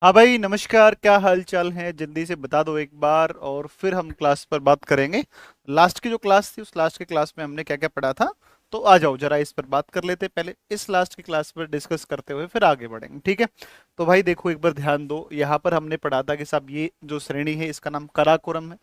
हाँ भाई, नमस्कार। क्या हाल चाल है? जल्दी से बता दो एक बार, और फिर हम क्लास पर बात करेंगे। लास्ट की जो क्लास थी, उस लास्ट की क्लास में हमने क्या क्या पढ़ा था? तो आ जाओ जरा इस पर बात कर लेते हैं। पहले इस लास्ट की क्लास पर डिस्कस करते हुए फिर आगे बढ़ेंगे, ठीक है? तो भाई देखो, एक बार ध्यान दो। यहाँ पर हमने पढ़ा था कि साहब ये जो श्रेणी है इसका नाम काराकोरम है।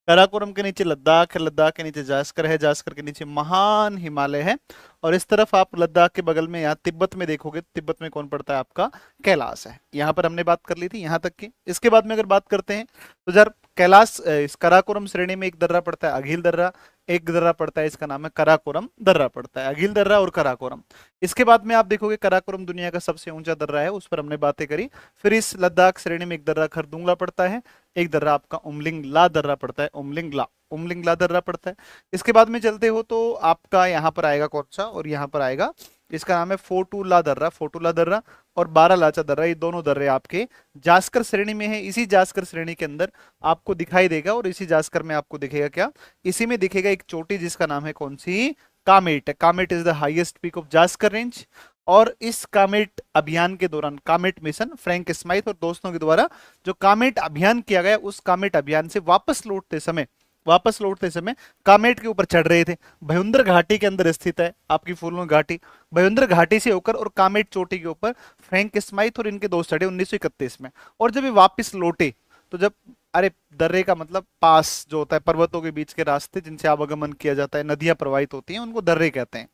काराकोरम के नीचे लद्दाख है, लद्दाख के नीचे जास्कर है, जास्कर के नीचे महान हिमालय है। और इस तरफ आप लद्दाख के बगल में यहाँ तिब्बत में देखोगे, तिब्बत में कौन पड़ता है? आपका कैलाश है। यहाँ पर हमने बात कर ली थी यहाँ तक की। इसके बाद में अगर बात करते हैं तो जब कैलाश इस काराकोरम श्रेणी में एक दर्रा पड़ता है, अघिल दर्रा। एक दर्रा पड़ता है, इसका नाम है काराकोरम दर्रा पड़ता है, अघिल दर्रा और काराकोरम। इसके बाद में आप देखोगे काराकोरम दुनिया का सबसे ऊंचा दर्रा है, उस पर हमने बातें करी। फिर इस लद्दाख श्रेणी में एक दर्रा खरदुंगला पड़ता है। एक दर्रा आपका उमलिंगला दर्रा पड़ता है, उमलिंगला उमलिंगला दर्रा पड़ता है। इसके बाद में चलते हो तो आपका यहाँ पर आएगा कौन सा, और यहाँ पर आएगा, इसका नाम है फोटूला दर्रा, फोटूला दर्रा। और बारह लाचा दर्रा, ये दोनों दर्रे आपके जास्कर श्रेणी में है। इसी जास्कर श्रेणी के अंदर आपको दिखाई देगा, और इसी जास्कर में आपको दिखेगा क्या? इसी में दिखेगा एक चोटी जिसका नाम है कौन सी? Kamet. Kamet is the highest peak of Zanskar range. और इस कामेट अभियान के दौरान, कामेट मिशन, फ्रैंक स्माइथ और दोस्तों के द्वारा जो कामेट अभियान किया गया, उस कामेट अभियान से वापस लौटते समय कामेट के ऊपर चढ़ रहे थे। भयुंदर घाटी के अंदर स्थित है आपकी फूलों घाटी। भयुंदर घाटी से होकर और कामेट चोटी के ऊपर फ्रैंक स्माइथ और इनके दोस्त चढ़े 1931 में। और जब ये वापस लौटे तो जब, अरे, दर्रे का मतलब पास जो होता है, पर्वतों के बीच के रास्ते जिनसे आवागमन किया जाता है, नदियां प्रवाहित होती हैं, उनको दर्रे कहते हैं।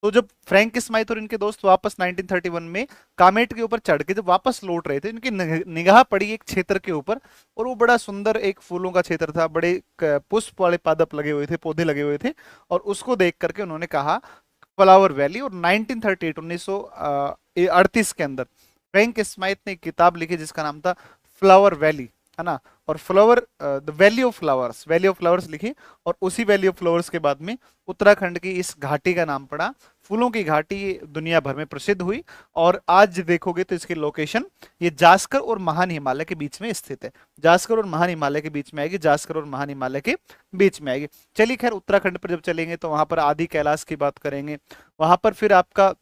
तो जब फ्रैंक स्माइथ और इनके दोस्त वापस 1931 में कामेट के ऊपर चढ़ के जब वापस लौट रहे थे, इनकी निगाह पड़ी एक क्षेत्र के ऊपर। और वो बड़ा सुंदर एक फूलों का क्षेत्र था, बड़े पुष्प वाले पादप लगे हुए थे, पौधे लगे हुए थे। और उसको देख करके उन्होंने कहा फ्लावर वैली। और 1938 1938 के अंदर फ्रैंक स्माइथ ने एक किताब लिखी जिसका नाम था फ्लावर वैली, है ना। और flower, the valley of flowers, valley of flowers लिखी। और उसी वैली ऑफ फ्लावर्स के बाद में उत्तराखंड की इस घाटी का नाम पड़ा फूलों की घाटी। दुनिया भर में प्रसिद्ध हुई। और आज देखोगे तो इसकी लोकेशन ये जास्कर और महान हिमालय के बीच में स्थित है। जास्कर और महान हिमालय के बीच में आएगी, जास्कर और महान हिमालय के बीच में आएगी। चलिए खैर, उत्तराखंड पर जब चलेंगे तो वहां पर आदि कैलाश की बात करेंगे। वहां पर फिर आपका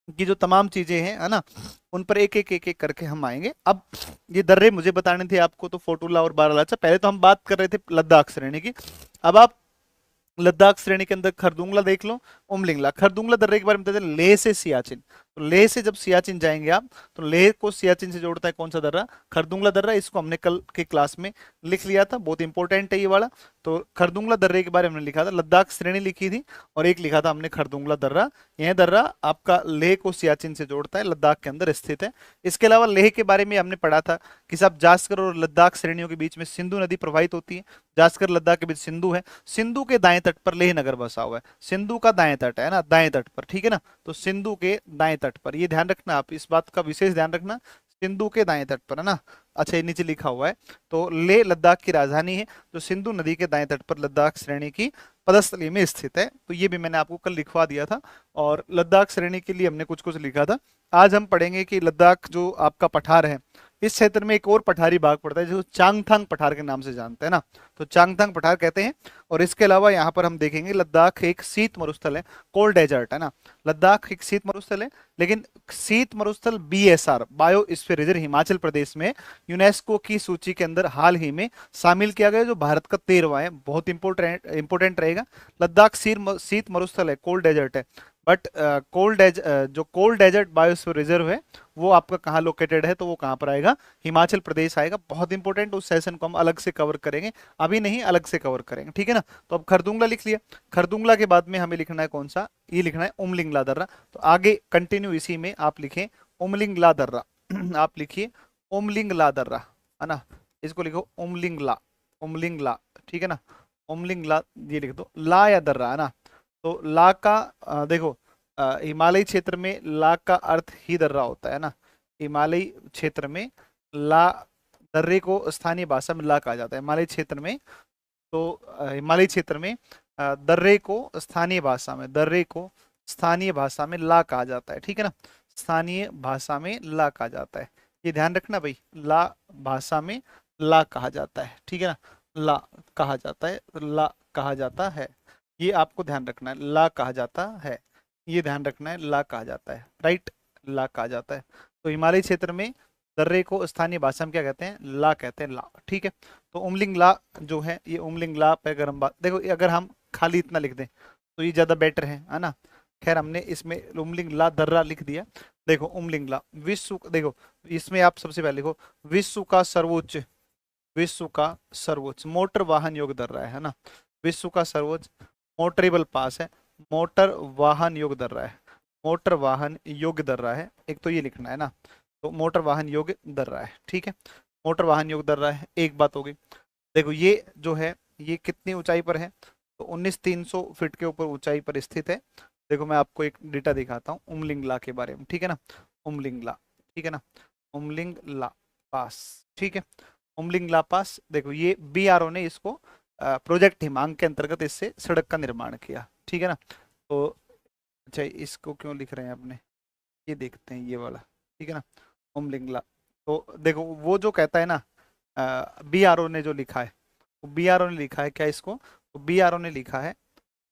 की जो तमाम चीजें हैं, है ना, उन पर एक एक करके हम आएंगे। अब ये दर्रे मुझे बताने थे आपको, तो फोटूला और बारालाचा। पहले तो हम बात कर रहे थे लद्दाख श्रेणी की। अब आप लद्दाख श्रेणी के अंदर खरदुंगला देख लो, उमलिंगला। खरदुंगला दर्रे के बारे में बताते हैं, लेह से सियाचिन। तो लेह से जब सियाचिन जाएंगे आप, तो लेह को सियाचिन से जोड़ता है कौन सा दर्रा? खरदुंगला दर्रा। इसको हमने कल के क्लास में लिख लिया था, बहुत इंपॉर्टेंट है ये वाला। तो खरदुंगला दर्रे के बारे में हमने लिखा था, लद्दाख श्रेणी लिखी थी, और एक लिखा था हमने खरदुंगला दर्रा। यह दर्रा आपका लेह को सियाचिन से जोड़ता है, लद्दाख के अंदर स्थित है। इसके अलावा लेह के बारे में हमने पढ़ा था कि साहब जास्कर और लद्दाख श्रेणियों के बीच में सिंधु नदी प्रवाहित होती है। जास्कर लद्दाख के बीच सिंधु है। सिंधु के दाएं तट पर लेह नगर बसा हुआ है। सिंधु का दाएं तट है ना, दाएं तट पर, ठीक है ना। तो सिंधु के दाएं तट पर, ये ध्यान रखना, आप इस बात का विशेष ध्यान रखना, सिंधु के दाएं तट पर, है ना। अच्छा, ये नीचे लिखा हुआ है। तो लेह लद्दाख की राजधानी है, जो सिंधु नदी के दाएं तट पर लद्दाख श्रेणी की पदस्थली में स्थित है। तो ये भी मैंने आपको कल लिखवा दिया था। और लद्दाख श्रेणी के लिए हमने कुछ कुछ लिखा था। आज हम पढ़ेंगे कि लद्दाख जो आपका पठार है, इस क्षेत्र में एक और पठारी भाग पड़ता है जो चांगथांग पठार के नाम से जानते हैं ना। तो चांगथांग पठार कहते हैं। और इसके अलावा यहाँ पर हम देखेंगे लद्दाख एक शीत मरुस्थल है, कोल्ड डेजर्ट, है ना। लद्दाख एक शीत मरुस्थल है, लेकिन शीत मरुस्थल BSR, biosphere reserve, Himachal Pradesh में यूनेस्को की सूची के अंदर हाल ही में शामिल किया गया, जो भारत का 13वां है। बहुत इंपोर्टेंट रहेगा। लद्दाख शीत मरुस्थल है, कोल्ड डेजर्ट है। बट जो कोल्ड डेजर्ट बायोस्फीयर रिजर्व है, वो आपका कहाँ लोकेटेड है? तो वो कहाँ पर आएगा? हिमाचल प्रदेश आएगा। बहुत इंपॉर्टेंट, उस सेशन को हम अलग से कवर करेंगे, अभी नहीं, अलग से कवर करेंगे, ठीक है ना। तो अब खरदुंगला लिख लिया। खरदुंगला के बाद में हमें लिखना है कौन सा? ये लिखना है उमलिंगला दर्रा। तो आगे कंटिन्यू इसी में आप लिखें उमलिंगला दर्रा। आप लिखिए उमलिंगला दर्रा, है ना। इसको लिखो उमलिंगला, उमलिंगला, ठीक है ना। उमलिंगला, ये लिख दो, ला या दर्रा, है ना। तो ला का देखो, हिमालयी क्षेत्र में ला का अर्थ ही दर्रा होता है ना। हिमालयी क्षेत्र में ला, दर्रे को स्थानीय भाषा में ला कहा जाता है हिमालयी क्षेत्र में। तो हिमालयी क्षेत्र में दर्रे को स्थानीय भाषा में, दर्रे को स्थानीय भाषा में ला कहा जाता है, ठीक है ना। स्थानीय भाषा में ला कहा जाता है, ये ध्यान रखना भाई। ला भाषा में ला कहा जाता है, ठीक है ना। ला कहा जाता है, ला कहा जाता है, ये आपको ध्यान रखना है। ला कहा जाता है, ये ध्यान रखना है, ला कहा जाता है, राइट। ला कहा जाता है। तो हिमालय क्षेत्र में दर्रे को स्थानीय भाषा में क्या कहते हैं, ला कहते हैं, ला। ठीक है, तो उमलिंग ला जो है, ये उमलिंग ला पे अगर हम बात, देखो अगर हम खाली इतना लिख दें तो ये ज्यादा बेटर है ना। खैर हमने इसमें उमलिंग ला दर्रा लिख दिया। देखो उमलिंग ला विश्व, देखो इसमें आप सबसे पहले लिखो विश्व का सर्वोच्च, विश्व का सर्वोच्च मोटर वाहन योग दर्रा है ना। विश्व का सर्वोच्च मोटरेबल पास है, मोटर वाहन योग दर्रा है, मोटर वाहन योग्य दर्रा है, एक तो ये लिखना है ना। तो मोटर वाहन योग्य दर्रा है, ठीक है, मोटर वाहन योग्य दर्रा है, एक बात होगी। देखो ये जो है ये कितनी ऊंचाई पर है, तो 19,300 फीट के ऊपर ऊंचाई पर स्थित है। देखो मैं आपको एक डेटा दिखाता हूँ उमलिंगला के बारे में, ठीक है ना। उमलिंगला, ठीक है ना, उमलिंगला पास, ठीक है। उमलिंगला पास, देखो ये बीआरओ ने इसको प्रोजेक्ट हिमांग के अंतर्गत इससे सड़क का निर्माण किया, ठीक है ना। तो अच्छा इसको क्यों लिख रहे हैं अपने, ये देखते हैं ये वाला, ठीक है ना, उमलिंगला। तो देखो वो जो कहता है ना, बीआरओ ने जो लिखा है, बीआरओ ने लिखा है क्या इसको, तो बीआरओ ने लिखा है,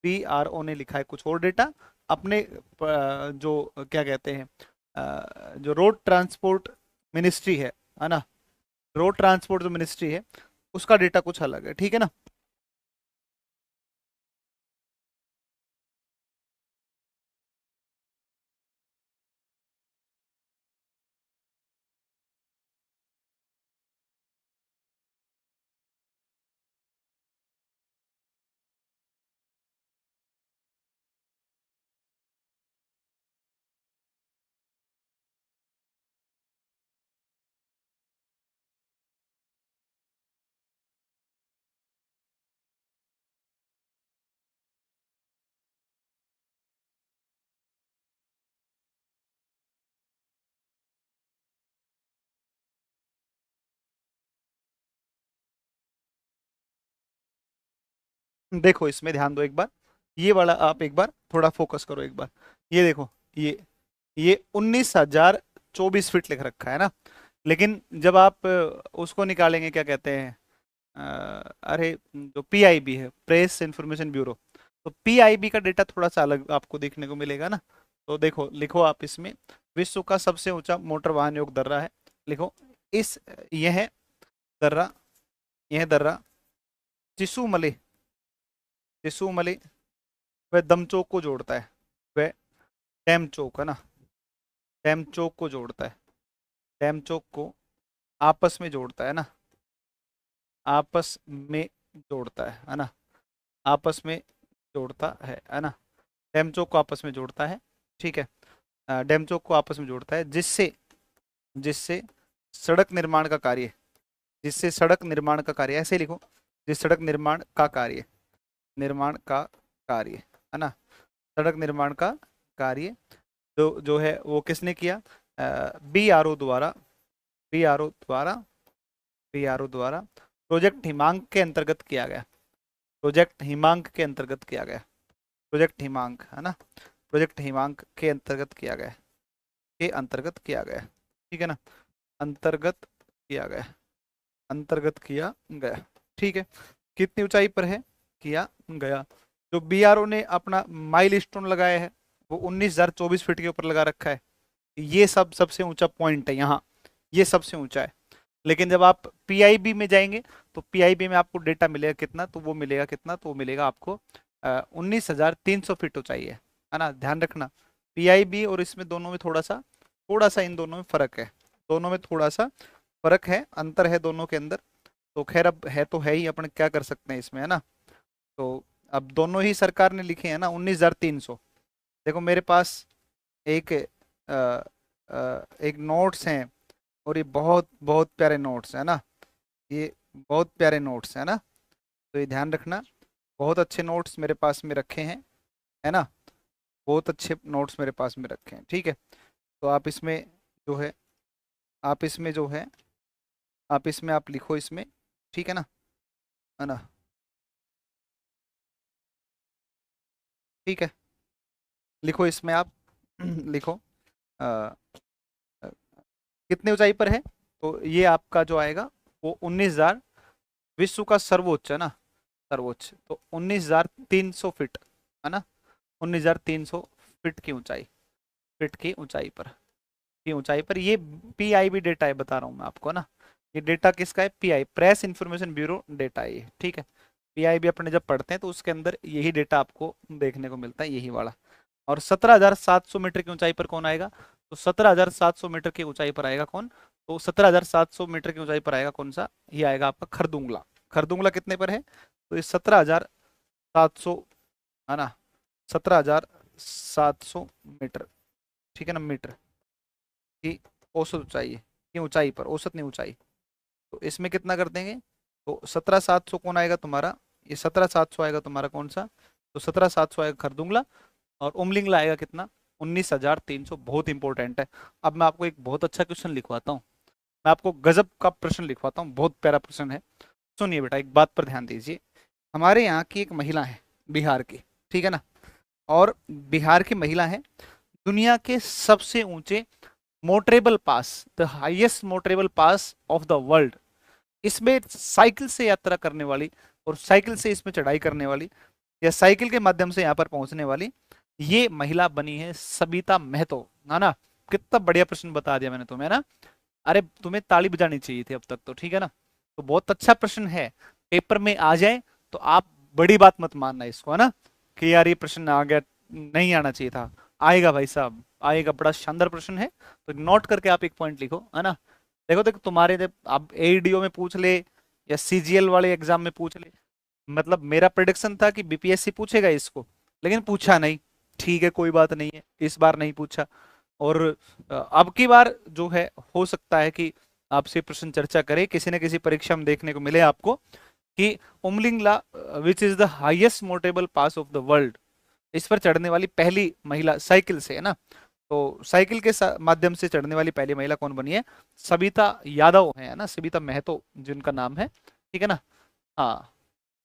बीआरओ ने लिखा है कुछ और डेटा अपने जो क्या कहते हैं जो रोड ट्रांसपोर्ट मिनिस्ट्री है ना, रोड ट्रांसपोर्ट जो मिनिस्ट्री है उसका डेटा कुछ अलग है, ठीक है ना। देखो इसमें ध्यान दो एक बार, ये वाला आप एक बार थोड़ा फोकस करो एक बार। ये देखो ये ये 19,024 फीट लिख रखा है ना, लेकिन जब आप उसको निकालेंगे क्या कहते हैं, अरे जो पीआईबी है, प्रेस इंफॉर्मेशन ब्यूरो, तो पीआईबी का डेटा थोड़ा सा अलग आपको देखने को मिलेगा ना। तो देखो लिखो आप इसमें विश्व का सबसे ऊंचा मोटर वाहन योग दर्रा है, लिखो इस, यह दर्रा, यह दर्रा चिसुमले, चिसुमले वह दमचोक को जोड़ता है, वह डैमचोक है ना, डैमचोक को जोड़ता है, डैमचोक को आपस में जोड़ता है ना, आपस में जोड़ता है ना, आपस में जोड़ता है ना, डैमचोक को आपस में जोड़ता है, ठीक है। डैमचोक को आपस में जोड़ता है जिससे, जिससे सड़क निर्माण का कार्य, जिससे सड़क निर्माण का कार्य, ऐसे लिखो जिस सड़क निर्माण का कार्य, निर्माण का कार्य है ना, सड़क निर्माण का कार्य जो है वो किसने किया, बीआरओ द्वारा, बीआरओ द्वारा, बीआरओ द्वारा प्रोजेक्ट हिमांक के अंतर्गत किया गया, प्रोजेक्ट हिमांक के अंतर्गत किया गया, प्रोजेक्ट हिमांक है ना, प्रोजेक्ट हिमांक के अंतर्गत किया गया, के अंतर्गत किया गया, ठीक है ना, अंतर्गत किया गया, अंतर्गत किया गया, ठीक है। कितनी ऊंचाई पर है, किया गया। जो बीआरओ ने अपना माइल स्टोन लगाया है वो 19,024 फीट के ऊपर लगा रखा है, ये सब सबसे ऊंचा पॉइंट है यहाँ, ये सबसे ऊंचा है। लेकिन जब आप पीआईबी में जाएंगे तो पीआईबी में आपको डेटा मिलेगा कितना, तो वो मिलेगा कितना, तो वो मिलेगा आपको 19,300 फीट ऊंचाई है ना, ध्यान रखना। पीआईबी और इसमें दोनों में थोड़ा सा इन दोनों में फर्क है, दोनों में थोड़ा सा फर्क है, अंतर है दोनों के अंदर। तो खैर अब है तो है ही, अपन क्या कर सकते हैं इसमें, है ना। तो अब दोनों ही सरकार ने लिखे हैं ना 19,300। देखो मेरे पास एक एक नोट्स हैं, और ये बहुत बहुत प्यारे नोट्स है ना, ये बहुत प्यारे नोट्स है ना। तो ये ध्यान रखना, बहुत अच्छे नोट्स मेरे पास में रखे हैं, है ना, बहुत अच्छे नोट्स मेरे पास में रखे हैं, ठीक है। तो आप इसमें जो है, आप इसमें जो है, आप इसमें आप लिखो इसमें, ठीक है ना, ठीक है, लिखो इसमें आप लिखो अ, अ, कितने ऊंचाई पर है, तो ये आपका जो आएगा वो 19,000, विश्व का सर्वोच्च है ना, सर्वोच्च तो 19,300 फीट है ना, 19,300 फीट की ऊंचाई, फीट की ऊंचाई पर, की ऊंचाई पर। ये पीआईबी डेटा है, बता रहा हूँ मैं आपको ना, ये डेटा किसका है, pi, press information bureau data ये, ठीक है। पीआईबी अपने जब पढ़ते हैं तो उसके अंदर यही डेटा आपको देखने को मिलता है, यही वाला। और 17,700 मीटर की ऊंचाई पर कौन आएगा, तो 17,700 मीटर की ऊंचाई पर आएगा कौन, तो 17,700 मीटर की ऊंचाई पर आएगा कौन सा, ये आएगा आपका खरदुंगला। खरदुंगला कितने पर है, तो ये 17,700 है ना, 17,700 मीटर, ठीक है ना, मीटर की औसत ऊंचाई है, की ऊंचाई पर, औसत नहीं ऊंचाई। तो इसमें कितना कर देंगे, तो 17,700 कौन आएगा तुम्हारा, ये 17,700 आएगा तुम्हारा कौन सा, तो 17,700 आएगा खरदुंगला। और उमलिंगला आएगा कितना, 19,300। बहुत इंपॉर्टेंट है। अब मैं आपको एक बहुत अच्छा क्वेश्चन लिखवाता हूँ, मैं आपको गजब का प्रश्न लिखवाता हूँ, बहुत प्यारा प्रश्न है। सुनिए बेटा, एक बात पर ध्यान दीजिए। हमारे यहाँ की एक महिला है, बिहार की, ठीक है ना, और बिहार की महिला है, दुनिया के सबसे ऊंचे motorable pass, the highest motorable pass of the world, इसमें साइकिल से यात्रा करने वाली और साइकिल से इसमें चढ़ाई करने वाली या साइकिल के माध्यम से यहाँ पर पहुंचने वाली ये महिला बनी है सबिता महतो, है ना। कितना बढ़िया प्रश्न बता दिया मैंने तुम्हें ना, अरे तुम्हें ताली बजानी चाहिए थी अब तक तो, ठीक है ना। तो बहुत अच्छा प्रश्न है, पेपर में आ जाए तो आप बड़ी बात मत मानना इसको, है ना, कि यार ये प्रश्न आ गया, नहीं आना चाहिए था। आएगा भाई साहब, आएगा, बड़ा शानदार प्रश्न है। तो नोट करके आप एक पॉइंट लिखो, है ना। देखो देखो तुम्हारे जब आप एईडीओ में पूछ ले या सीजीएल वाले एग्जाम में पूछ ले, मतलब मेरा प्रिडिक्शन था कि बीपीएससी पूछेगा इसको, लेकिन पूछा नहीं, ठीक है कोई बात नहीं है, इस बार नहीं पूछा। और अब की बार जो है हो सकता है कि आपसे प्रश्न चर्चा करे, किसी न किसी परीक्षा में देखने को मिले आपको कि Umling La which is the highest motorable pass of the world, इस पर चढ़ने वाली पहली महिला साइकिल से, है ना। तो साइकिल के माध्यम से चढ़ने वाली पहली महिला कौन बनी है, सबिता यादव है ना, सबिता महतो जिनका नाम है, ठीक है ना। हाँ,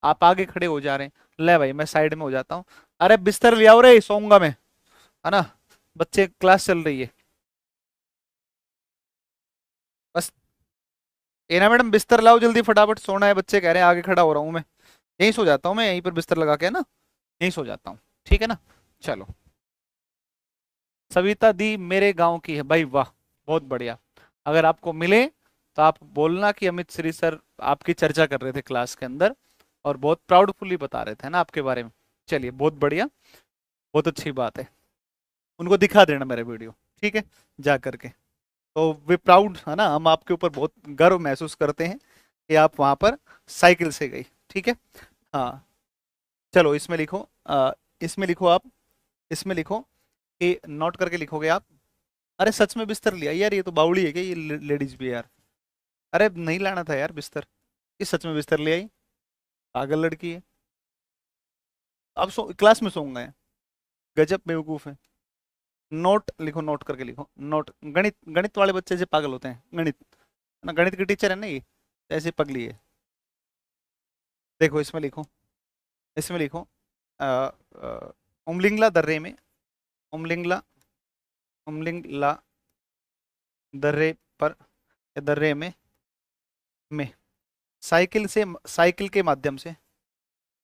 आप आगे खड़े हो जा रहे हैं, ले भाई मैं साइड में हो जाता हूँ। अरे बिस्तर ले आओ रे, सोऊंगा मैं, है ना, बच्चे क्लास चल रही है बस। ये ना मैडम बिस्तर लाओ जल्दी फटाफट, सोना है, बच्चे कह रहे हैं, आगे खड़ा हो रहा हूँ मैं, यहीं सो जाता हूँ मैं, यहीं पर बिस्तर लगा के, है ना, यहीं सो जाता हूँ, ठीक है ना। चलो, सविता दी मेरे गांव की है भाई, वाह, बहुत बढ़िया। अगर आपको मिले तो आप बोलना कि अमित श्री सर आपकी चर्चा कर रहे थे क्लास के अंदर और बहुत प्राउडफुली बता रहे थे ना आपके बारे में। चलिए बहुत बढ़िया, बहुत अच्छी बात है। उनको दिखा देना मेरे वीडियो, ठीक है, जा करके। तो वे प्राउड, है ना, हम आपके ऊपर बहुत गर्व महसूस करते हैं कि आप वहां पर साइकिल से गई, ठीक है। हाँ, चलो इसमें लिखो, इसमें लिखो आप, इसमें लिखो कि नोट करके लिखोगे आप। अरे सच में बिस्तर लिया यार, ये तो बावड़ी है क्या ये लेडीज भी यार। अरे नहीं लाना था यार बिस्तर, ये सच में बिस्तर ले आई, पागल लड़की है। अब सो क्लास में सोऊंगा है, गजब बेवकूफ है। नोट लिखो, नोट करके लिखो, नोट। गणित, गणित वाले बच्चे से पागल होते हैं, गणित ना, गणित की टीचर है ना ये, ऐसे पगली है। देखो इसमें लिखो, इसमें लिखो, अ, उमलिंगला दर्रे में, उमलिंगला, उमलिंगला दर्रे पर, या दर्रे में साइकिल से, साइकिल के माध्यम से,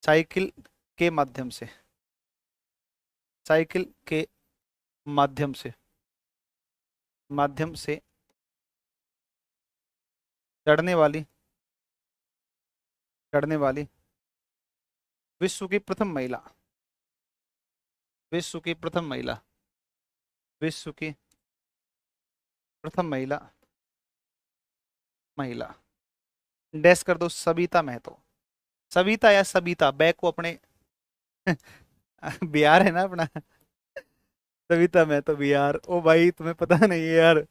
साइकिल के माध्यम से, साइकिल के माध्यम से, माध्यम से चढ़ने वाली, चढ़ने वाली विश्व की प्रथम महिला, विश्व की प्रथम महिला, विश्व की प्रथम महिला, महिला डैश कर दो, सविता महतो। सविता या सबिता, बैग को अपने बिहार है ना अपना, सविता महतो बिहार। ओ भाई तुम्हें पता नहीं है यार,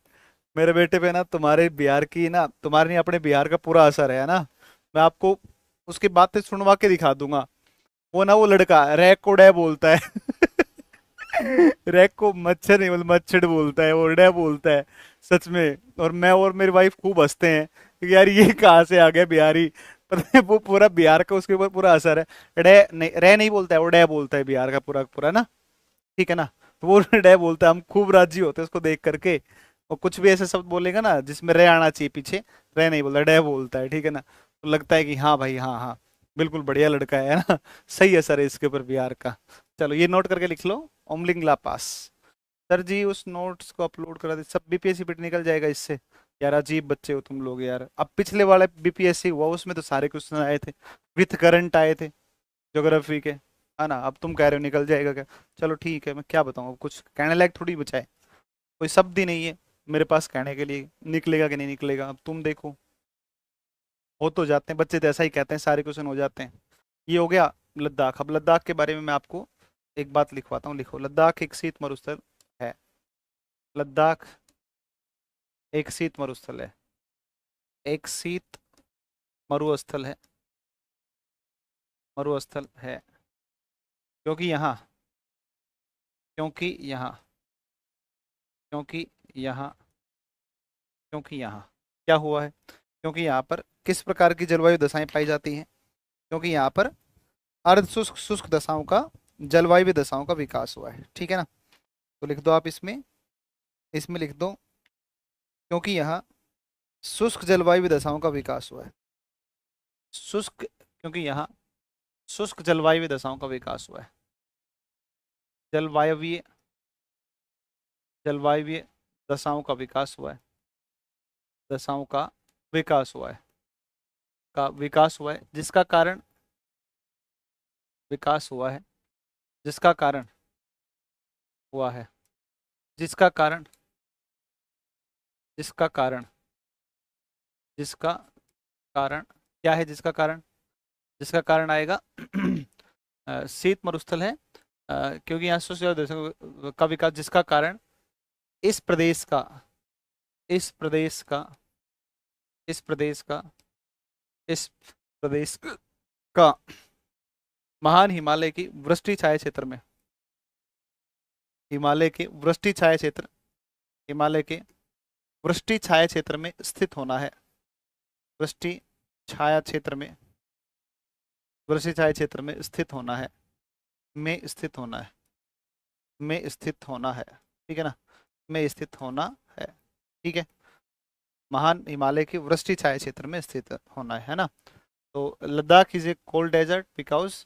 मेरे बेटे पे ना तुम्हारे बिहार की ना, तुम्हारे नहीं अपने बिहार का पूरा असर है ना। मैं आपको उसकी बातें सुनवा के दिखा दूंगा। वो ना, वो लड़का रैक को डे बोलता है रैक को मच्छर नहीं बोलता, मच्छर बोलता है, वो डे बोलता है सच में। और मैं और मेरी वाइफ खूब हंसते हैं कि यार ये कहाँ से आ गया बिहारी, पता है वो पूरा बिहार का उसके ऊपर पूरा असर है। डे नहीं, रे नहीं बोलता है, वो डे बोलता है बिहार का पूरा पूरा ना, ठीक है ना। तो वो डे बोलता है, हम खूब राजी होते हैं उसको देख करके। और कुछ भी ऐसे शब्द बोलेगा ना जिसमें रे आना चाहिए पीछे, रे नहीं बोलता, डे बोलता है, ठीक है ना। तो लगता है कि हाँ भाई, हाँ हाँ, बिल्कुल बढ़िया लड़का है ना सही असर है इसके ऊपर बिहार का। चलो ये नोट करके लिख लो, ओमलिंगला पास। सर जी उस नोट्स को अपलोड करा दे, सब बीपीएससी पिट निकल जाएगा इससे। यार अजीब बच्चे हो तुम लोग यार। अब पिछले वाला बीपीएससी हुआ उसमें तो सारे क्वेश्चन आए थे, विथ करंट आए थे ज्योग्राफी के, है ना। अब तुम कह रहे हो निकल जाएगा क्या? चलो ठीक है, मैं क्या बताऊँ, अब कुछ कहने लायक थोड़ी बचा है, कोई शब्द ही नहीं है मेरे पास कहने के लिए, निकलेगा कि नहीं निकलेगा अब तुम देखो। हो तो जाते हैं बच्चे, तो ऐसा ही कहते हैं सारे क्वेश्चन हो जाते हैं। ये हो गया लद्दाख। अब लद्दाख के बारे में मैं आपको एक बात लिखवाता हूँ, लिखो। लद्दाख एक शीत मरुस्थल है। लद्दाख एक शीत मरुस्थल है। एक शीत मरुस्थल है। मरुस्थल है क्योंकि यहाँ, क्योंकि यहाँ, क्योंकि यहाँ, क्योंकि यहाँ क्या हुआ है? क्योंकि यहाँ पर किस प्रकार की जलवायु दशाएं पाई जाती हैं? क्योंकि यहाँ पर अर्ध शुष्क शुष्क दशाओं का, जलवायु दशाओं का विकास हुआ है, ठीक है ना। तो लिख दो आप इसमें, इसमें लिख दो, क्योंकि यहाँ शुष्क जलवायु दशाओं का विकास हुआ है। शुष्क, क्योंकि यहाँ शुष्क जलवायु दशाओं का विकास हुआ है। जलवायवीय, जलवायवीय दशाओं का विकास हुआ है। दशाओं का विकास हुआ है, का विकास हुआ है, जिसका कारण, विकास हुआ है, जिसका कारण हुआ है, जिसका कारण, जिसका कारण, जिसका कारण क्या है? जिसका कारण, जिसका कारण आएगा शीत मरुस्थल है। क्योंकि यहाँ शुष्क देशों का विकास, जिसका कारण इस प्रदेश का, इस प्रदेश का, इस प्रदेश का, इस प्रदेश का महान हिमालय की वृष्टि छाया क्षेत्र में, हिमालय के वृष्टि छाया क्षेत्र, हिमालय के वृष्टि छाया क्षेत्र में स्थित होना है। वृष्टि छाया क्षेत्र में, वृष्टि छाया क्षेत्र में स्थित होना है, में स्थित होना है, में स्थित होना है, ठीक है ना। में स्थित होना है, ठीक है। महान हिमालय के वृष्टि छाया क्षेत्र में स्थित होना है ना। तो Ladakh is a cold desert because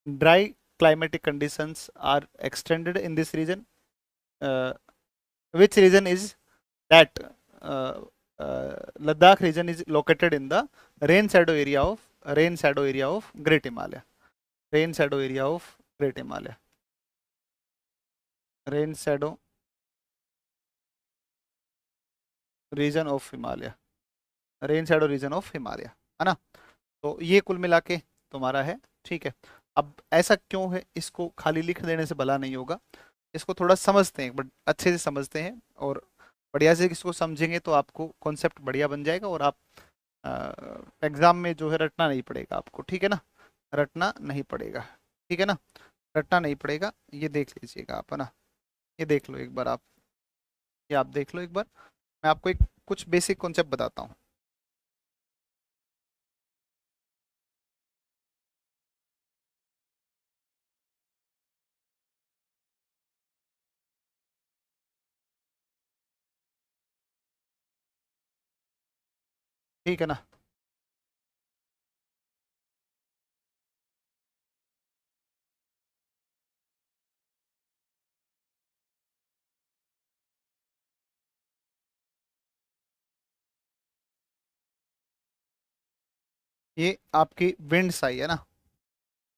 dry climatic conditions are extended in this region. Which region is that? uh, Ladakh region is located in the rain shadow area of, rain shadow area of Great Himalaya. Rain shadow area of Great Himalaya. Rain shadow region of Himalaya. Rain shadow reason of Himalaya, है ना। तो ये कुल मिला के तुम्हारा है, ठीक है। अब ऐसा क्यों है, इसको खाली लिख देने से भला नहीं होगा, इसको थोड़ा समझते हैं, बट अच्छे से समझते हैं, और बढ़िया से इसको समझेंगे तो आपको कॉन्सेप्ट बढ़िया बन जाएगा, और आप एग्जाम में जो है रटना नहीं पड़ेगा आपको, ठीक है ना। रटना नहीं पड़ेगा, ठीक है ना। रटना नहीं पड़ेगा, ये देख लीजिएगा आप, है ना। ये देख लो एक बार आप, ये आप देख लो एक बार। मैं आपको एक कुछ बेसिक कॉन्सेप्ट बताता हूँ। ठीक है ना। ये आपकी विंड्स आई है ना,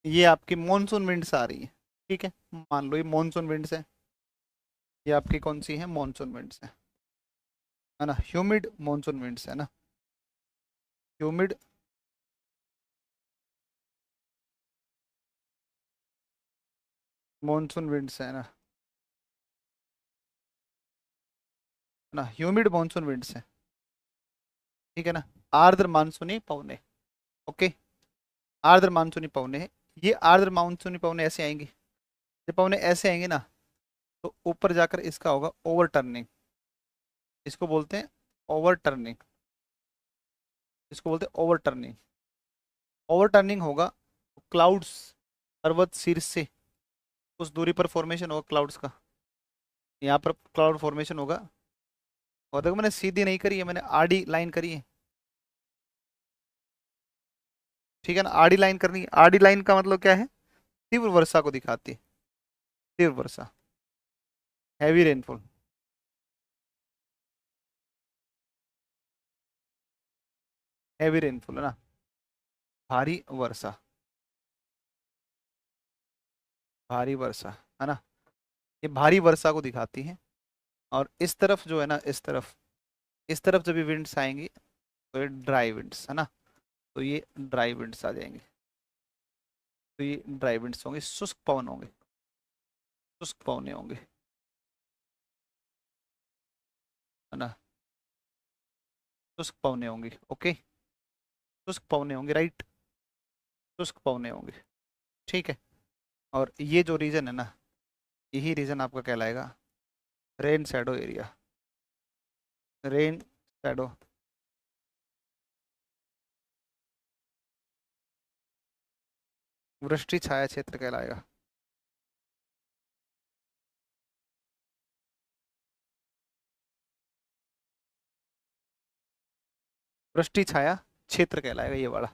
ये आपकी मॉनसून विंड्स आ रही है, ठीक है। मान लो ये मॉनसून विंड्स है, ये आपकी कौन सी है? मॉनसून विंड्स है ना। ह्यूमिड मॉनसून विंड्स है ना, ह्यूमिड मॉनसून विंड्स है ना, है ना। ह्यूमिड मॉनसून विंड्स है, ठीक है ना। आर्द्र मानसूनी पवने, ओके। आर्द्र मानसूनी पवने हैं। ये आर्द्र मानसूनी पवने ऐसे आएंगे, जब पवने ऐसे आएंगे ना, तो ऊपर जाकर इसका होगा ओवर टर्निंग, इसको बोलते हैं ओवर टर्निंग, इसको बोलते हैं ओवर टर्निंग। ओवर टर्निंग होगा, क्लाउड्स, पर्वत शीर्ष से उस दूरी पर फॉर्मेशन होगा क्लाउड्स का, यहाँ पर क्लाउड फॉर्मेशन होगा। और देखो मैंने सीधी नहीं करी है, मैंने आड़ी लाइन करी है, ठीक है ना। आड़ी लाइन करनी है, आड़ी लाइन का मतलब क्या है? तीव्र वर्षा को दिखाती है, तीव्र वर्षा हैवी रेनफॉल, हैवी रेनफॉल है ना, भारी वर्षा, भारी वर्षा है ना, ये भारी वर्षा को दिखाती है। और इस तरफ जो है ना, इस तरफ जब भी विंड्स आएंगी तो ये ड्राई विंड्स है ना, तो ये ड्राई विंड्स आ जाएंगे, तो ये ड्राई विंड्स होंगे, शुष्क पवन होंगे, शुष्क पवने होंगे है ना, शुष्क पवने होंगे, ओके, शुष्क पवने होंगे, राइट, शुष्क पवने होंगे, ठीक है। और ये जो रीजन है ना, यही रीजन आपका कहलाएगा rain shadow area, rain shadow, वृष्टि छाया क्षेत्र कहलाएगा। वृष्टि छाया क्षेत्र कहलाएगा ये वाला।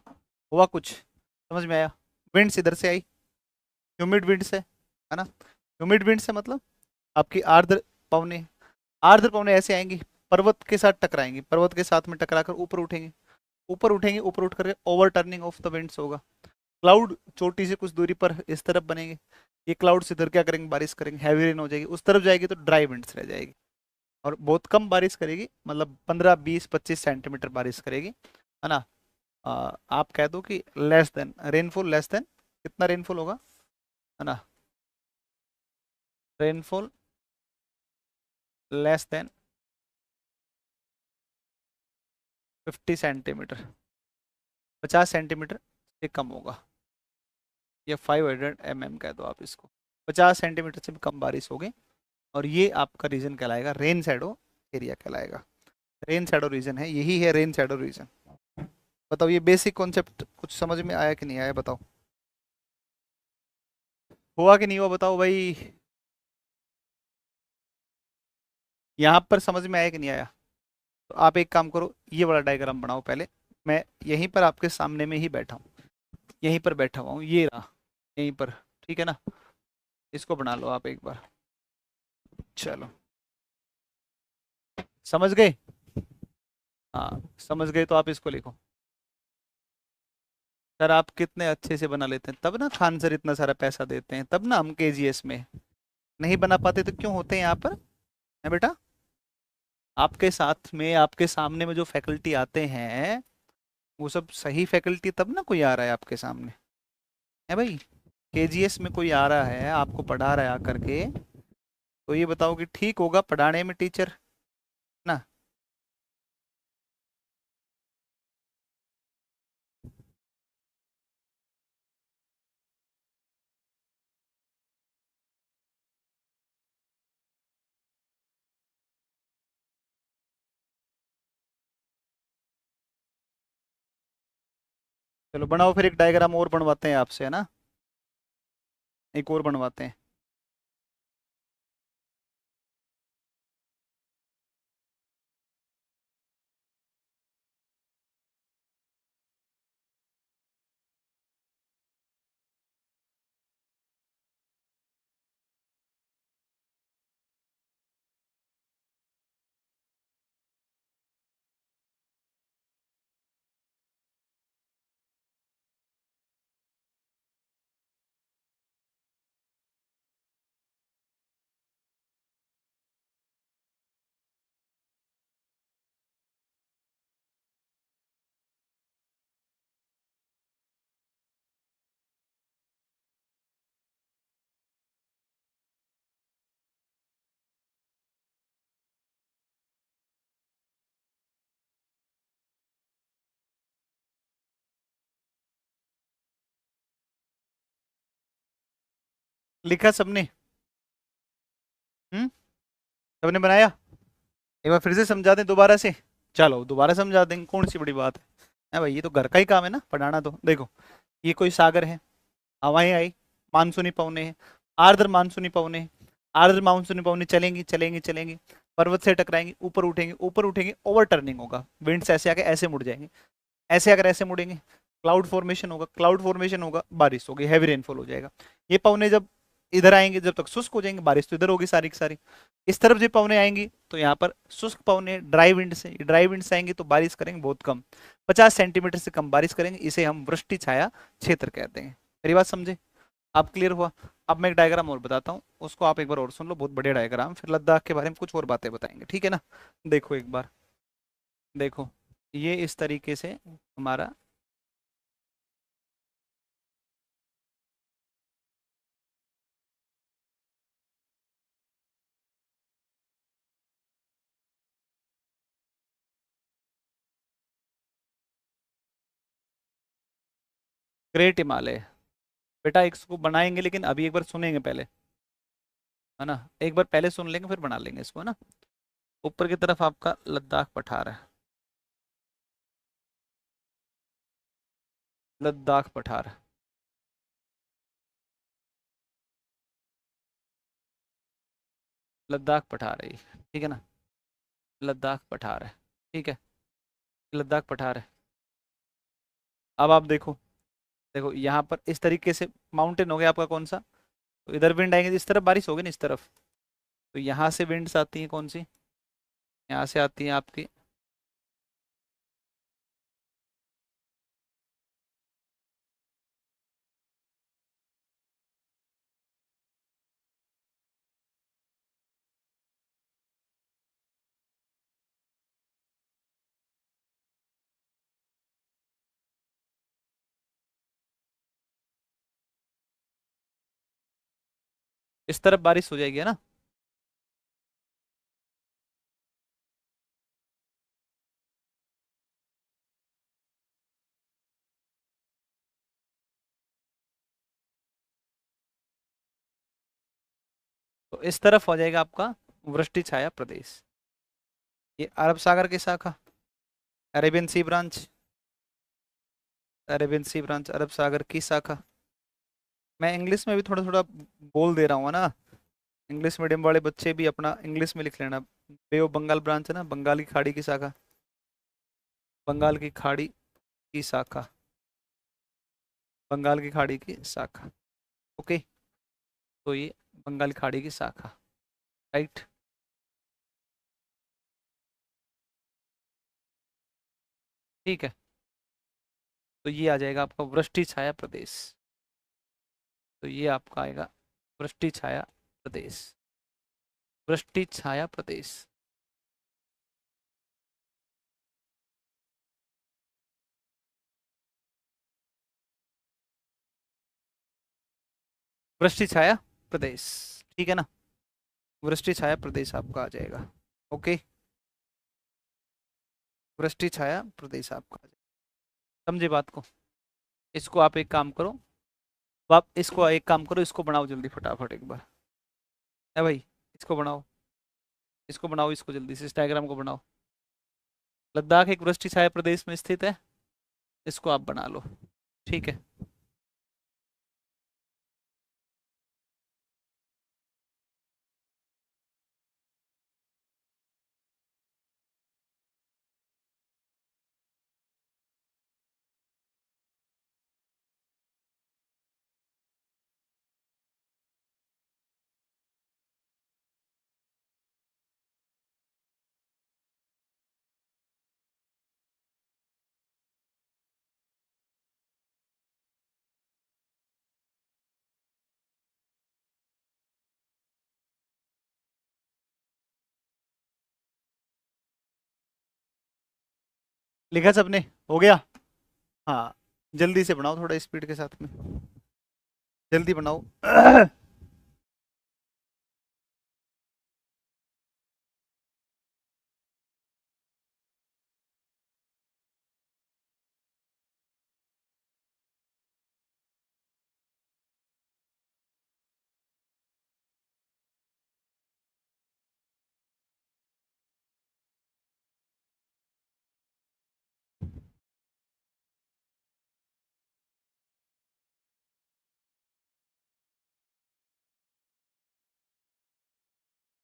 हुआ कुछ समझ में आया? विंड्स इधर से आई, ह्यूमिड विंड से है ना, ह्यूमिड विंड से मतलब आपकी आर्द्र पवने, आर्द्र पवने ऐसे आएंगी, पर्वत के साथ टकराएंगी, पर्वत के साथ में टकराकर ऊपर उठेंगे, ऊपर उठेंगे, ऊपर उठ करके over turning of the winds होगा। क्लाउड चोटी से कुछ दूरी पर इस तरफ बनेंगे, ये क्लाउड से इधर क्या करेंगे, बारिश करेंगे, हैवी रेन हो जाएगी, उस तरफ जाएगी तो ड्राई विंड्स रह जाएगी, और बहुत कम बारिश करेगी, मतलब 15-20-25 सेंटीमीटर बारिश करेगी है ना। आप कह दो कि less than rainfall, less than कितना रेनफॉल होगा है ना, rainfall less than 50 centimetre, 50 centimetre से कम होगा, या 500 mm कह दो आप इसको, 50 सेंटीमीटर से भी कम बारिश होगी, और ये आपका रीजन कहलाएगा रेन शैडो एरिया कहलाएगा। रेन शैडो रीजन है, यही है रेन शैडो रीजन। बताओ ये बेसिक कॉन्सेप्ट कुछ समझ में आया कि नहीं आया, बताओ, हुआ कि नहीं हुआ, बताओ भाई, यहाँ पर समझ में आया कि नहीं आया? तो आप एक काम करो, ये वाला डायग्राम बनाओ पहले, मैं यहीं पर आपके सामने में ही बैठा हूँ, यहीं पर बैठा हुआ हूँ, ये रहा यहीं पर, ठीक है ना, इसको बना लो आप एक बार, चलो समझ गए? हाँ समझ गए तो आप इसको लिखो। सर आप कितने अच्छे से बना लेते हैं, तब ना खान सर इतना सारा पैसा देते हैं, तब ना हम केजीएस में नहीं बना पाते तो क्यों होते हैं यहाँ पर, है बेटा? आपके साथ में, आपके सामने में जो फैकल्टी आते हैं वो सब सही फैकल्टी, तब ना कोई आ रहा है आपके सामने, है भाई? केजीएस में कोई आ रहा है आपको पढ़ा रहा है आकर के, तो ये बताओ कि ठीक होगा पढ़ाने में टीचर ना? चलो बनाओ फिर, एक डायग्राम और बनवाते हैं आपसे है ना, एक और बनवाते हैं। लिखा सबने? हम्म, सबने बनाया? एक बार फिर से समझा दें दोबारा से? चलो दोबारा समझा देंगे, कौन सी बड़ी बात है भाई, ये तो घर का ही काम है ना पढ़ाना, तो देखो ये कोई सागर है, हवाएं आई, मानसूनी पवने हैं, आर्द्र मानसूनी पवने हैं, आर्द्र मानसूनी पवने चलेंगी चलेंगी चलेंगी, पर्वत से टकराएंगी, ऊपर उठेंगे, ऊपर उठेंगे, ओवर टर्निंग होगा, विंड्स ऐसे आके ऐसे मुड़ जाएंगे, ऐसे अगर ऐसे मुड़ेंगे, क्लाउड फॉर्मेशन होगा, क्लाउड फॉर्मेशन होगा, बारिश होगी, हैवी रेनफॉल हो जाएगा। ये पवने जब इधर आएंगे जब तक शुष्क हो जाएंगे, बारिश तो इधर होगी सारी की सारी। इस तरफ जो पवने आएंगी तो यहाँ पर शुष्क पवने ड्राई विंड से, ड्राई विंड से आएंगी तो बारिश करेंगे बहुत कम, 50 सेंटीमीटर से कम बारिश करेंगे, इसे हम वृष्टि छाया क्षेत्र कहते हैं। मेरी बात समझे? आप क्लियर हुआ? अब मैं एक डायग्राम और बताता हूँ, उसको आप एक बार और सुन लो, बहुत बढ़िया डायग्राम, फिर लद्दाख के बारे में कुछ और बातें बताएंगे, ठीक है ना? देखो एक बार, देखो ये इस तरीके से हमारा ग्रेट हिमालय। बेटा इसको बनाएंगे लेकिन अभी एक बार सुनेंगे पहले, है ना? एक बार पहले सुन लेंगे फिर बना लेंगे इसको, है ना? ऊपर की तरफ आपका लद्दाख पठार है, लद्दाख पठार, लद्दाख पठार है ये, ठीक है ना? लद्दाख पठार है, ठीक है, लद्दाख पठार है। अब आप देखो, देखो यहाँ पर इस तरीके से माउंटेन हो गया आपका कौन सा, तो इधर विंड आएंगे, इस तरफ बारिश होगी ना, इस तरफ, तो यहाँ से विंड्स आती हैं कौन सी, यहाँ से आती है आपकी, इस तरफ बारिश हो जाएगी, है ना? तो इस तरफ हो जाएगा आपका वृष्टि छाया प्रदेश। ये अरब सागर की शाखा, अरेबियन सी ब्रांच, अरेबियन सी ब्रांच अरब सागर की शाखा। मैं इंग्लिश में भी थोड़ा थोड़ा बोल दे रहा हूँ, है ना? इंग्लिश मीडियम वाले बच्चे भी अपना इंग्लिश में लिख लेना। बे ऑफ बंगाल ब्रांच है ना, बंगाल की खाड़ी की शाखा, बंगाल की खाड़ी की शाखा, बंगाल की खाड़ी की शाखा। ओके, तो ये बंगाल की खाड़ी की शाखा, राइट? ठीक है, तो ये आ जाएगा आपका वृष्टि छाया प्रदेश, तो ये आपका आएगा वृष्टि छाया प्रदेश, वृष्टि छाया प्रदेश। वृष्टि छाया प्रदेश, ठीक है ना? वृष्टि छाया प्रदेश आपका आ जाएगा। ओके, वृष्टि छाया प्रदेश आपका आ जाएगा। समझे बात को? इसको आप एक काम करो, आप इसको एक काम करो, इसको बनाओ जल्दी फटाफट एक बार, है भाई? इसको बनाओ, इसको बनाओ, इसको जल्दी से, इस डायग्राम को बनाओ। लद्दाख एक वृष्टि छाया प्रदेश में स्थित है, इसको आप बना लो, ठीक है? लिखा सबने? हो गया? हाँ, जल्दी से बनाओ, थोड़ा स्पीड के साथ में, जल्दी बनाओ।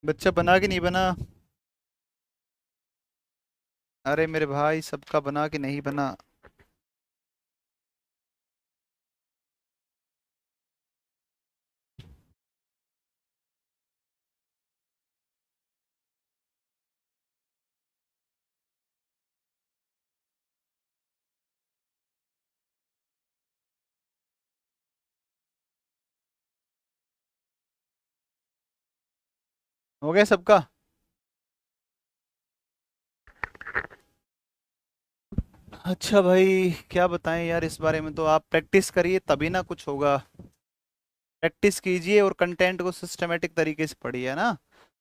बच्चा बना कि नहीं बना? अरे मेरे भाई, सबका बना कि नहीं बना? हो गया सबका? अच्छा भाई, क्या बताएं यार इस बारे में, तो आप प्रैक्टिस करिए तभी ना कुछ होगा। प्रैक्टिस कीजिए और कंटेंट को सिस्टमेटिक तरीके से पढ़िए, है ना।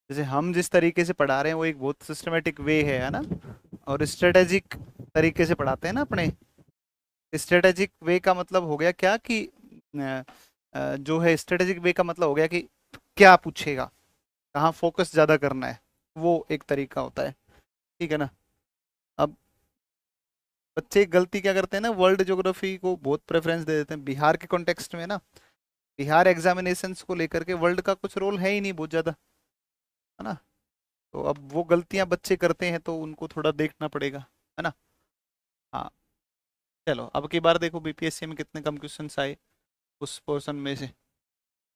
जैसे हम जिस तरीके से पढ़ा रहे हैं वो एक बहुत सिस्टमेटिक वे है ना। और स्ट्रेटेजिक तरीके से पढ़ाते हैं ना अपने। स्ट्रेटेजिक वे का मतलब हो गया क्या कि जो है स्ट्रेटेजिक वे का मतलब हो गया कि क्या पूछेगा, कहाँ फोकस ज्यादा करना है, वो एक तरीका होता है। ठीक है ना। अब बच्चे एक गलती क्या करते हैं ना, वर्ल्ड ज्योग्राफी को बहुत प्रेफरेंस दे देते हैं बिहार के कॉन्टेक्स्ट में ना। बिहार एग्जामिनेशंस को लेकर के वर्ल्ड का कुछ रोल है ही नहीं बहुत ज्यादा, है ना। तो अब वो गलतियां बच्चे करते हैं तो उनको थोड़ा देखना पड़ेगा, है ना। हाँ। चलो अब की बार देखो बीपीएससी में कितने कम क्वेश्चंस आए उस पोर्शन में से।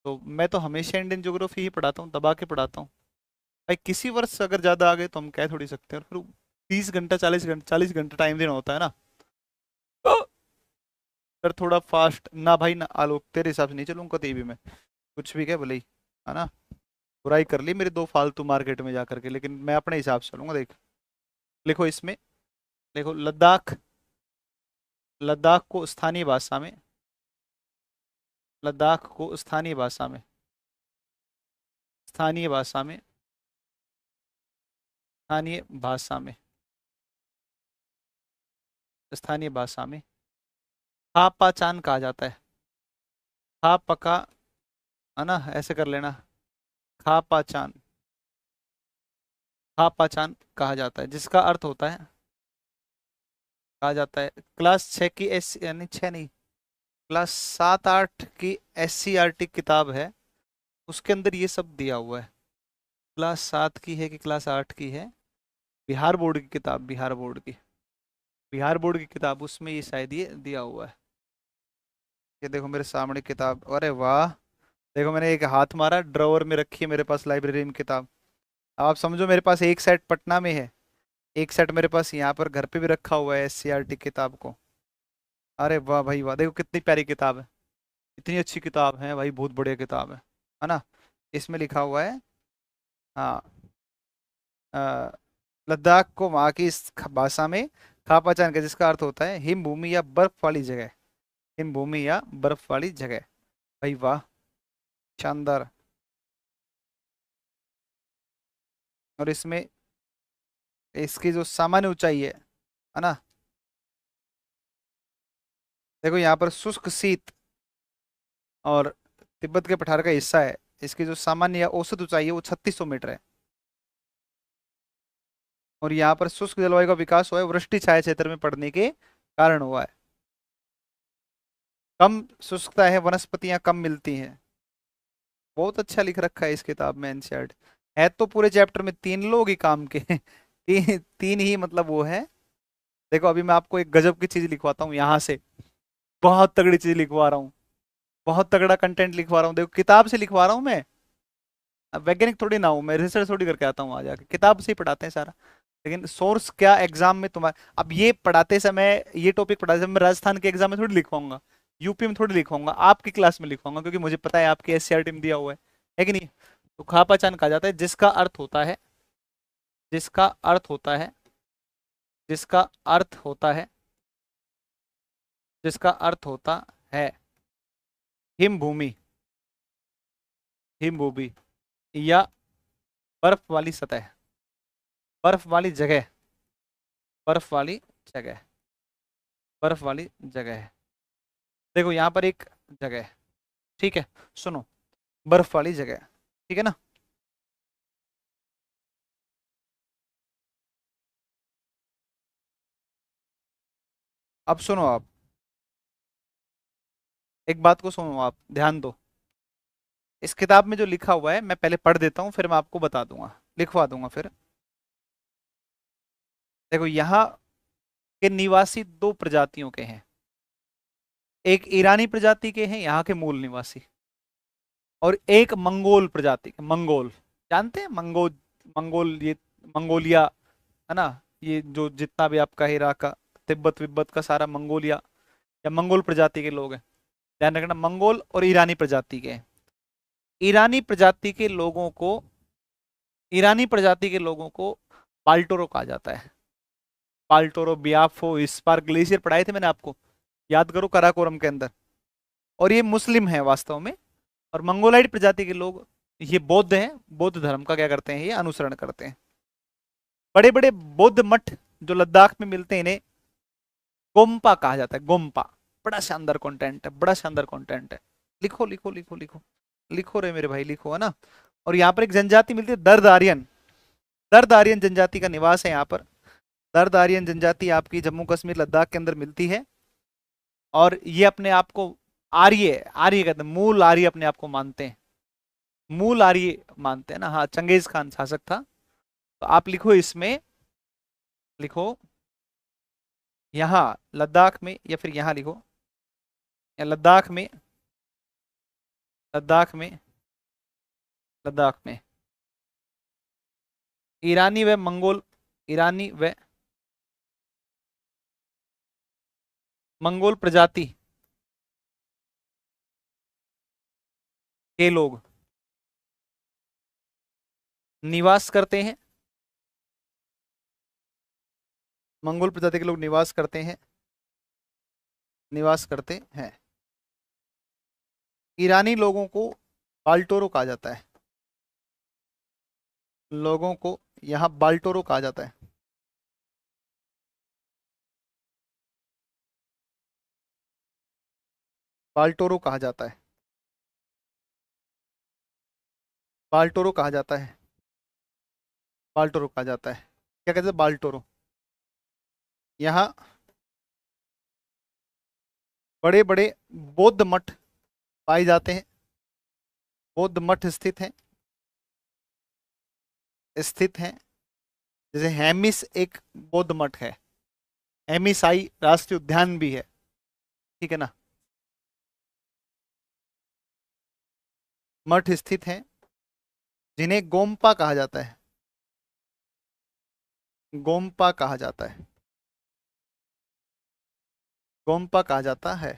तो मैं तो हमेशा इंडियन ज्योग्राफी ही पढ़ाता हूँ, दबा के पढ़ाता हूँ। भाई किसी वर्ष अगर ज्यादा आ गए तो हम कह थोड़ी सकते हैं, और फिर 30 घंटा 40 घंटा 40 घंटा टाइम देना होता है ना। फिर थोड़ा फास्ट ना भाई ना, आलोक तेरे हिसाब से नहीं चलूंगा कभी भी मैं। कुछ भी कह भले ही, है ना। बुराई कर ली मेरे दो फालतू मार्केट में जा करके, लेकिन मैं अपने हिसाब से चलूंगा देख। लिखो इसमें, देखो लद्दाख, लद्दाख को स्थानीय भाषा में, लद्दाख को स्थानीय भाषा में, स्थानीय भाषा में, स्थानीय भाषा में, स्थानीय भाषा में खा पाचान कहा जाता है। खा पका, है ना, ऐसे कर लेना। खा पाचान, खा पाचान कहा जाता है, जिसका अर्थ होता है, कहा जाता है क्लास 6 की एस यानी 6 नहीं, क्लास 7 8 की SCRT किताब है, उसके अंदर ये सब दिया हुआ है। क्लास 7 की है कि क्लास 8 की है, बिहार बोर्ड की किताब, बिहार बोर्ड की, बिहार बोर्ड की किताब, उसमें ये शायद ये दिया हुआ है। ये देखो मेरे सामने किताब, अरे वाह। देखो मैंने एक हाथ मारा, ड्रॉवर में रखी है मेरे पास लाइब्रेरी में किताब। आप समझो मेरे पास एक सेट पटना में है, एक सेट मेरे पास यहाँ पर घर पे भी रखा हुआ है SCRT किताब को। अरे वाह भाई वाह, देखो कितनी प्यारी किताब है। इतनी अच्छी किताब है भाई, बहुत बढ़िया किताब है ना। इसमें लिखा हुआ है, हाँ, अ, लद्दाख को वहाँ की इस भाषा में खापाचान का, जिसका अर्थ होता है हिम भूमि या बर्फ वाली जगह, हिम भूमि या बर्फ वाली जगह। भाई वाह, शानदार। और इसमें इसकी जो सामान्य ऊंचाई है ना, देखो यहाँ पर शुष्क शीत और तिब्बत के पठार का हिस्सा है, इसकी जो सामान्य या औसत ऊंचाई है वो 3600 मीटर है। और यहाँ पर शुष्क जलवायु का विकास हुआ है वृष्टि छाया क्षेत्र में पड़ने के कारण हुआ है। कम शुष्कता है, वनस्पतियां कम मिलती हैं। बहुत अच्छा लिख रखा है इस किताब में एनसीईआरटी। है तो पूरे चैप्टर में 3 लोग ही काम के तीन तीन ही मतलब वो है। देखो अभी मैं आपको एक गजब की चीज लिखवाता हूँ यहाँ से, बहुत तगड़ी चीज लिखवा रहा हूँ, बहुत तगड़ा कंटेंट लिखवा रहा हूँ, देखो किताब से लिखवा रहा हूँ मैं। अब वैज्ञानिक थोड़ी ना हूँ मैं, रिसर्च थोड़ी करके आता हूँ, आ जाके किताब से ही पढ़ाते हैं सारा। लेकिन सोर्स क्या एग्जाम में तुम्हारे, अब ये पढ़ाते समय, ये टॉपिक पढ़ाते समय मैं राजस्थान के एग्जाम में थोड़ी लिखवाऊंगा, यूपी में थोड़ी लिखवाऊंगा, आपकी क्लास में लिखवाऊंगा, क्योंकि मुझे पता है आपके SCRT में दिया हुआ है कि नहीं। तो खा पहचान कहा जाता है जिसका अर्थ होता है, जिसका अर्थ होता है, जिसका अर्थ होता है, जिसका अर्थ होता है हिम भूमि, हिम भूमि या बर्फ वाली सतह, बर्फ वाली जगह, बर्फ वाली जगह, बर्फ वाली जगह है। देखो यहाँ पर एक जगह है, ठीक है, सुनो, बर्फ वाली जगह है, ठीक है ना। अब सुनो आप, एक बात को सुनो आप, ध्यान दो। इस किताब में जो लिखा हुआ है मैं पहले पढ़ देता हूँ, फिर मैं आपको बता दूंगा, लिखवा दूंगा फिर। देखो यहाँ के निवासी दो प्रजातियों के हैं, एक ईरानी प्रजाति के हैं यहाँ के मूल निवासी, और एक मंगोल प्रजाति के, मंगोल, जानते हैं मंगोल, मंगोल ये मंगोलिया, है ना। ये जो जितना भी आपका इराक, तिब्बत विब्बत का सारा मंगोलिया या मंगोल प्रजाति के लोग हैं। ध्यान रखना, मंगोल और ईरानी प्रजाति के हैं। ईरानी प्रजाति के लोगों को ईरानी प्रजाति के लोगों को बाल्टोरो कहा जाता है। बाल्टोरो, बियाफो, इस्पार ग्लेशियर पढ़ाए थे मैंने आपको, याद करो कराकोरम के अंदर। और ये मुस्लिम है वास्तव में। और मंगोलाइड प्रजाति के लोग, ये बौद्ध हैं, बौद्ध धर्म का क्या करते हैं, ये अनुसरण करते हैं। बड़े बड़े बौद्ध मठ जो लद्दाख में मिलते हैं, इन्हें गोम्पा कहा जाता है। गोम्पा। बड़ा शानदार कंटेंट है, बड़ा शानदार कंटेंट है। लिखो लिखो लिखो लिखो। लिखो रे मेरे भाई, लिखो, है ना। और यहाँ पर एक जनजाति मिलती है, दर्द आर्यन। दर्द आर्यन जनजाति का निवास है यहाँ पर। दर्द आर्यन जनजाति आपकी जम्मू कश्मीर लद्दाख के अंदर मिलती है। और ये अपने आप को आर्य, आर्य कहते हैं, मूल आर्य अपने आप को मानते हैं। मूल आर्य मानते हैं ना। हाँ, चंगेज खान शासक था। तो आप लिखो इसमें, लिखो यहाँ लद्दाख में, या फिर यहाँ लिखो, या लद्दाख में, लद्दाख में, लद्दाख में ईरानी व मंगोल, ईरानी व मंगोल प्रजाति के लोग निवास करते हैं। मंगोल प्रजाति के लोग निवास करते हैं, निवास करते हैं। ईरानी लोगों को बाल्टोरो कहा जाता है। लोगों को यहाँ बाल्टोरो कहा जाता है। बाल्टोरो कहा जाता है। बाल्टोरो कहा जाता है। बाल्टोरो कहा जाता है। क्या कहते हैं, बाल्टोरो। यहाँ बड़े बड़े बौद्ध मठ पाए जाते हैं। बौद्ध मठ स्थित हैं, स्थित हैं। जैसे हेमिस एक बौद्ध मठ है। हेमिसाई राष्ट्रीय उद्यान भी है, ठीक है ना। मठ स्थित हैं जिन्हें गोम्पा कहा जाता है। गोम्पा कहा जाता है। गोम्पा कहा जाता है।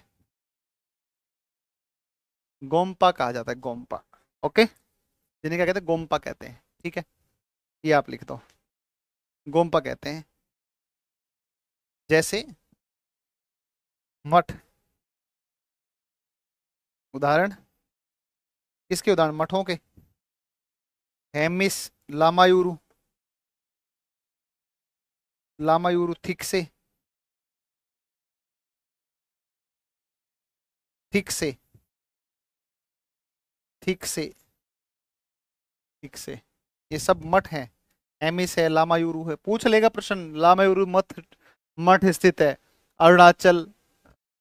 गोम्पा कहा जाता है, गोम्पा। ओके, जिन्हें क्या कहते हैं, गोम्पा कहते हैं, ठीक है। ये आप लिख दो, गोम्पा कहते हैं। जैसे मठ, उदाहरण, किसके उदाहरण, मठों के। हेमिस लामायूरू, लामायूरू थिक से, थिक से, थिक से, थिक से, ये सब मठ हैं। एमिस है, लामायूरू है, पूछ लेगा प्रश्न। लामायूरू मठ, मठ स्थित है अरुणाचल,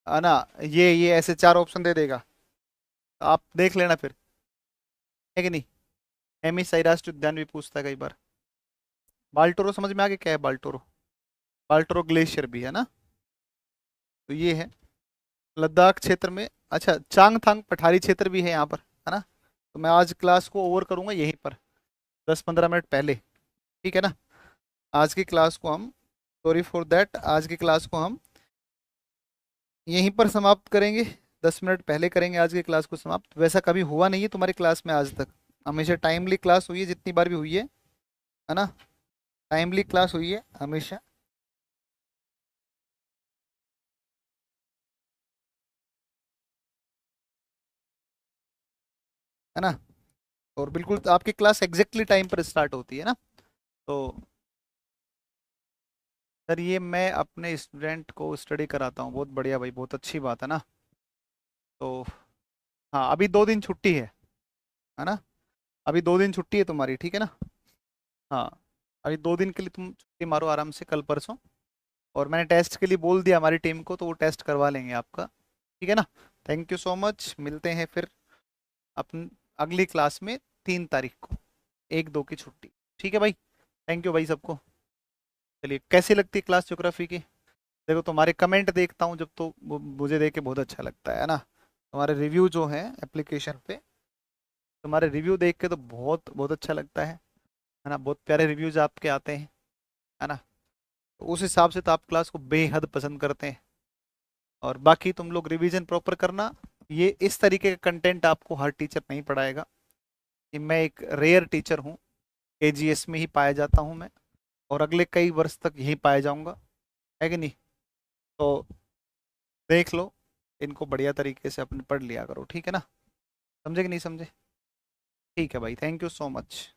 है ना। ये ऐसे चार ऑप्शन दे देगा, तो आप देख लेना फिर, है कि नहीं। एमिस आई राष्ट्रीय उद्यान भी पूछता है कई बार। बाल्टोरो समझ में आ गया क्या है बाल्टोरो। बाल्टोरो ग्लेशियर भी है ना। तो ये है लद्दाख क्षेत्र में। अच्छा, चांगथांग पठारी क्षेत्र भी है यहाँ पर, है ना। तो मैं आज क्लास को ओवर करूंगा यहीं पर, 10-15 मिनट पहले, ठीक है ना। आज की क्लास को हम, सॉरी फॉर दैट, आज की क्लास को हम यहीं पर समाप्त करेंगे। 10 मिनट पहले करेंगे आज की क्लास को समाप्त। वैसा कभी हुआ नहीं है तुम्हारी क्लास में आज तक, हमेशा टाइमली क्लास हुई है, जितनी बार भी हुई है ना। टाइमली क्लास हुई है हमेशा। है ना। और बिल्कुल आपकी क्लास एग्जैक्टली टाइम पर स्टार्ट होती है ना। तो सर, ये मैं अपने स्टूडेंट को स्टडी कराता हूँ, बहुत बढ़िया भाई, बहुत अच्छी बात है ना। तो हाँ, अभी 2 दिन छुट्टी है ना। अभी 2 दिन छुट्टी है तुम्हारी, ठीक है ना। हाँ, अभी 2 दिन के लिए तुम छुट्टी मारो आराम से, कल परसों। और मैंने टेस्ट के लिए बोल दिया हमारी टीम को, तो वो टेस्ट करवा लेंगे आपका, ठीक है ना। थैंक यू सो मच, मिलते हैं फिर अपन अगली क्लास में 3 तारीख को, 1-2 की छुट्टी, ठीक है भाई। थैंक यू भाई सबको। चलिए, कैसी लगती है क्लास ज्योग्राफी की। देखो, तुम्हारे कमेंट देखता हूँ जब, तो मुझे देख के बहुत अच्छा लगता है ना। तुम्हारे रिव्यू जो है एप्लीकेशन पे, तुम्हारे रिव्यू देख के तो बहुत बहुत अच्छा लगता है ना। बहुत प्यारे रिव्यूज आपके आते हैं, है ना। तो उस हिसाब से तो आप क्लास को बेहद पसंद करते हैं। और बाकी तुम लोग रिवीजन प्रॉपर करना। ये इस तरीके का कंटेंट आपको हर टीचर नहीं पढ़ाएगा। ये मैं एक रेयर टीचर हूँ एजीएस में ही पाया जाता हूँ मैं, और अगले कई वर्ष तक यही पाया जाऊंगा, है कि नहीं? तो देख लो, इनको बढ़िया तरीके से अपने पढ़ लिया करो, ठीक है ना? समझे कि नहीं समझे? ठीक है भाई, थैंक यू सो मच।